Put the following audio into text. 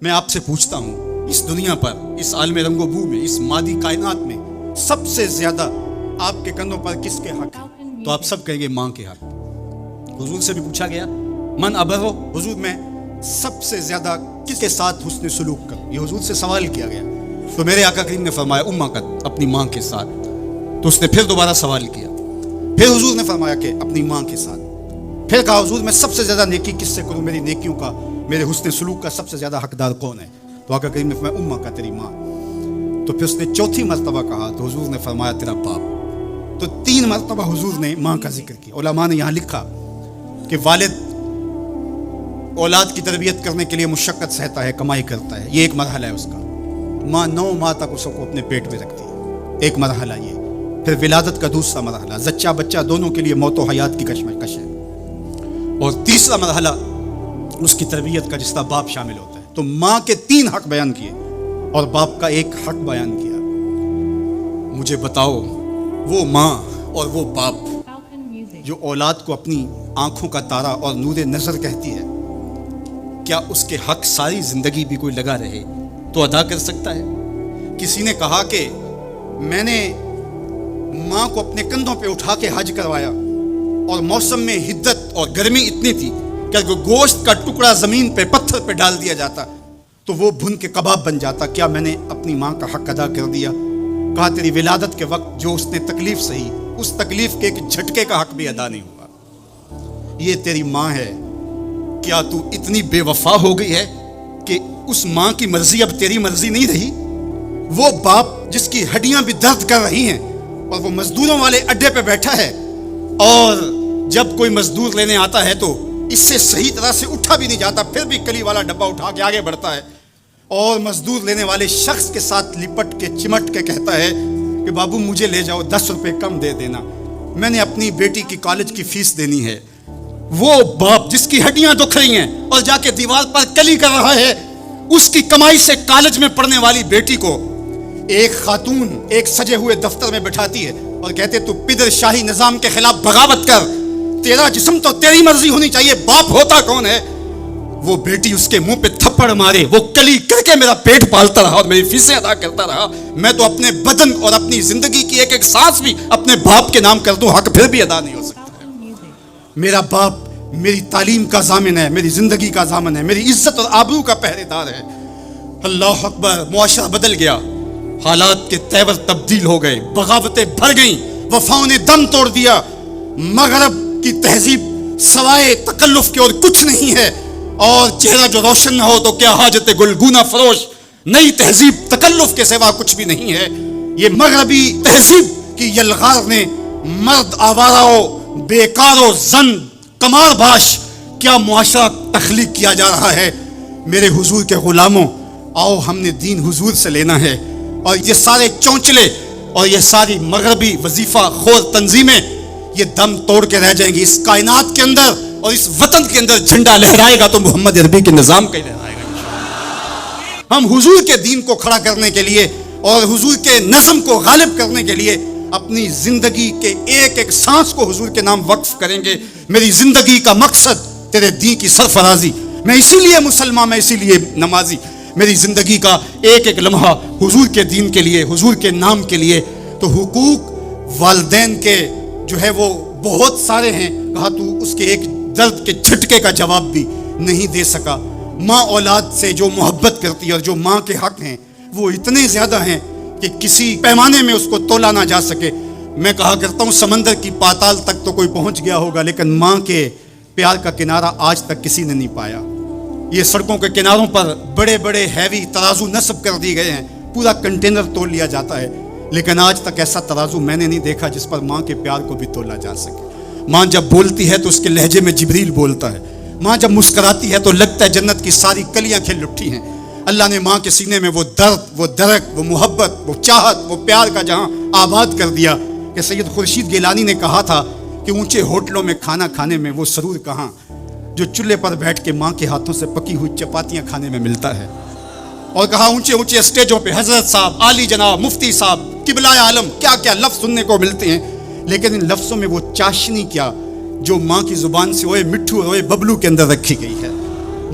میں آپ سے پوچھتا ہوں، اس دنیا پر، اس عالم رنگ و بو میں، اس مادی کائنات میں سب سے زیادہ آپ کے کندھوں پر کس کے حق ہے؟ تو آپ سب کہیں گے ماں کے حق۔ حضور سے بھی پوچھا گیا من ابرو، حضور میں سب سے زیادہ کس کے ساتھ حسن سلوک کروں، یہ حضور سے سوال کیا گیا۔ تو میرے آقا کریم نے فرمایا امہ کا، اپنی ماں کے ساتھ۔ تو اس نے پھر دوبارہ سوال کیا، پھر حضور نے فرمایا کہ اپنی ماں کے ساتھ۔ پھر کہا حضور میں سب سے زیادہ نیکی کس سے کروں، میری نیکیوں کا، میرے حسن سلوک کا سب سے زیادہ حقدار کون ہے؟ تو آقا کریم نے فرمایا امہ کا، تیری ماں۔ تو پھر اس نے چوتھی مرتبہ کہا تو حضور نے فرمایا تیرا باپ۔ تو 3 مرتبہ حضور نے ماں کا ذکر کیا۔ علماء نے یہاں لکھا کہ والد اولاد کی تربیت کرنے کے لیے مشقت سہتا ہے، کمائی کرتا ہے، یہ ایک مرحلہ ہے اس کا۔ ماں 9 ماہ تک اس کو اپنے پیٹ میں رکھتی ہے، ایک مرحلہ یہ۔ پھر ولادت کا دوسرا مرحلہ، زچہ بچہ دونوں کے لیے موت و حیات کی کشمکش ہے۔ اور تیسرا مرحلہ اس کی تربیت کا، جس کا باپ شامل ہوتا ہے۔ تو ماں کے 3 حق بیان کیے اور باپ کا ایک حق بیان کیا۔ مجھے بتاؤ وہ ماں اور وہ باپ جو اولاد کو اپنی آنکھوں کا تارا اور نور نظر کہتی ہے، کیا اس کے حق ساری زندگی بھی کوئی لگا رہے تو ادا کر سکتا ہے؟ کسی نے کہا کہ میں نے ماں کو اپنے کندھوں پہ اٹھا کے حج کروایا اور موسم میں حدت اور گرمی اتنی تھی کہ اگر گوشت کا ٹکڑا زمین پہ پتھر پہ ڈال دیا جاتا تو وہ بھن کے کباب بن جاتا، کیا میں نے اپنی ماں کا حق ادا کر دیا؟ کہا تیری ولادت کے وقت جو اس نے تکلیف سہی، اس تکلیف کے ایک جھٹکے کا حق بھی ادا نہیں ہوا۔ یہ تیری ماں ہے، کیا تو اتنی بے وفا ہو گئی ہے کہ اس ماں کی مرضی اب تیری مرضی نہیں رہی؟ وہ باپ جس کی ہڈیاں بھی درد کر رہی ہیں اور وہ مزدوروں والے اڈے پہ بیٹھا ہے، اور جب کوئی مزدور لینے آتا ہے تو اس سے صحیح طرح سے اٹھا بھی نہیں جاتا، پھر بھی کلی والا ڈبہ اٹھا کے آگے بڑھتا ہے، اور مزدور لینے والے شخص کے ساتھ لپٹ کے چمٹ کے کہتا ہے کہ بابو مجھے لے جاؤ، 10 روپے کم دے دینا، میں نے اپنی بیٹی کی کالج کی فیس دینی ہے۔ وہ باپ جس کی ہڈیاں دکھ رہی ہیں اور جا کے دیوار پر کلی کر رہا ہے، اس کی کمائی سے کالج میں پڑھنے والی بیٹی کو ایک خاتون ایک سجے ہوئے دفتر میں بٹھاتی ہے اور کہتے تو پدر شاہی نظام کے خلاف بغاوت کر، تیرا جسم تو تیری مرضی ہونی چاہیے، باپ ہوتا کون ہے؟ وہ بیٹی اس کے منہ پہ تھپڑ مارے، وہ کلی کر کے میرا پیٹ پالتا رہا اور میری فیسیں ادا کرتا رہا، میں تو اپنے بدن اور اپنی زندگی کی ایک ایک سانس بھی اپنے باپ کے نام کر دوں، حق پھر بھی ادا نہیں ہو سکتا۔ میرا باپ میری تعلیم کا ضامن ہے، میری زندگی کا ضامن ہے، میری عزت اور آبرو کا پہرے دار ہے۔ اللہ اکبر، معاشرہ بدل گیا، حالات کے تیور تبدیل ہو گئے، بغاوتیں بھر گئیں، وفاؤں نے دم توڑ دیا، مغرب کی تہذیب سوائے تکلف کے اور کچھ نہیں ہے، اور چہرہ جو روشن نہ ہو تو کیا حاجت گلگونہ فروش، نئی تہذیب تکلف کے سوا کچھ بھی نہیں ہے۔ یہ مغربی تہذیب کی یلغار نے مرد آوارہ، بیکار و زن کمار باش کیا معاشرہ تخلیق کیا جا رہا ہے۔ میرے حضور کے غلاموں، آؤ ہم نے دین حضور سے لینا ہے، اور یہ سارے چونچلے اور یہ ساری مغربی وظیفہ خور تنظیمیں یہ دم توڑ کے رہ جائیں گی۔ اس کائنات کے اندر اور اس وطن کے اندر جھنڈا لہرائے گا تو محمد عربی کے نظام کا ہی لہرائے گا۔ ہم حضور کے دین کو کھڑا کرنے کے لیے اور حضور کے نظم کو غالب کرنے کے لیے اپنی زندگی کے ایک ایک سانس کو حضور کے نام وقف کریں گے۔ میری زندگی کا مقصد تیرے دین کی سرفرازی، میں اسی لیے مسلمان، میں اسی لیے نمازی، میری زندگی کا ایک ایک لمحہ حضور کے دین کے لیے، حضور کے نام کے لیے۔ تو حقوق والدین کے جو ہے وہ بہت سارے ہیں، کہا تو اس کے ایک درد کے جھٹکے کا جواب بھی نہیں دے سکا۔ ماں اولاد سے جو محبت کرتی ہے اور جو ماں کے حق ہیں وہ اتنے زیادہ ہیں کہ کسی پیمانے میں اس کو تولا نہ جا سکے۔ میں کہا کرتا ہوں سمندر کی پاتال تک تو کوئی پہنچ گیا ہوگا، لیکن ماں کے پیار کا کنارہ آج تک کسی نے نہیں پایا۔ یہ سڑکوں کے کناروں پر بڑے بڑے ہیوی ترازو نصب کر دیے گئے ہیں، پورا کنٹینر تول لیا جاتا ہے، لیکن آج تک ایسا ترازو میں نے نہیں دیکھا جس پر ماں کے پیار کو بھی تولا جا سکے۔ ماں جب بولتی ہے تو اس کے لہجے میں جبریل بولتا ہے، ماں جب مسکراتی ہے تو لگتا ہے جنت کی ساری کلیاں کھل اٹھی ہیں۔ اللہ نے ماں کے سینے میں وہ درد، وہ درک، وہ محبت، وہ چاہت، وہ پیار کا جہاں آباد کر دیا کہ سید خورشید گیلانی نے کہا تھا کہ اونچے ہوٹلوں میں کھانا کھانے میں وہ سرور کہاں جو چولہے پر بیٹھ کے ماں کے ہاتھوں سے پکی ہوئی چپاتیاں کھانے میں ملتا ہے۔ اور کہا اونچے اونچے اسٹیجوں پہ حضرت صاحب، عالی جناب، مفتی صاحب، قبلہ عالم، کیا کیا لفظ سننے کو ملتے ہیں، لیکن ان لفظوں میں وہ چاشنی کیا جو ماں کی زبان سے اوئے مٹھو اور اوئے ببلو کے اندر رکھی گئی ہے۔